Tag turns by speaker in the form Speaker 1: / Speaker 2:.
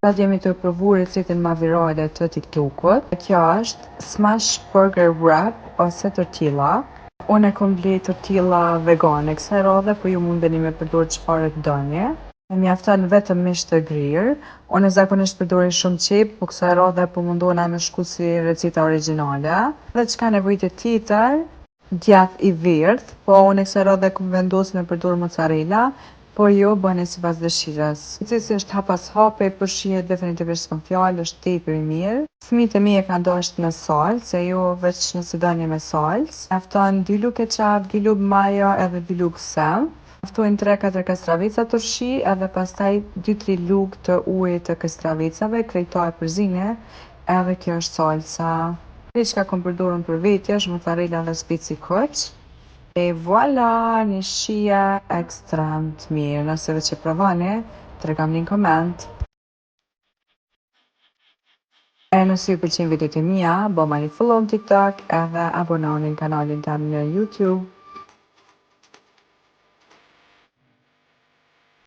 Speaker 1: Sot jemi të provu recetën ma virale të TikTokut. Kjo është smash burger wrap ose tortilla. Unë e kom ble tortilla vegane kësaj radhe, po ju mundeni me përdorë çfarë doni. E mjafton vetëm mish të grirë. Unë zakonisht përdori shumë qep, po kësaj radhe po mundohena me shku si receta origjinale. Dhe çka nevojtë tjetër, djath i verdh, po unë kësaj radhe kom vendosur me përdorë mozzarella, por jo bëni sipas dëshirës. Procesi është hap pas hapi, por shihet definitivisht s'kom fjalë, është tepër i mirë. Fëmijët e mi e kanë dashur me salcë, jo veç nëse doni me salcë. Mjafton 2 lugë ketchup, 2 lugë majo edhe 2 lugë sëm. Mjaftojnë 3-4 kastraveca turshi edhe pastaj 2-3 lugë të ujit të kastravecave, krejtoj përzine, edhe kjo është salca. Çka kom përdorur për veti është mozzarella dhe speci koq. E voila, një shije ekstrem të mirë. Nëse veç e provoni, tregoni në koment. E nëse ju pëlqejnë videot e mia, bëni follow në TikTok edhe abononi në kanalin tim në YouTube.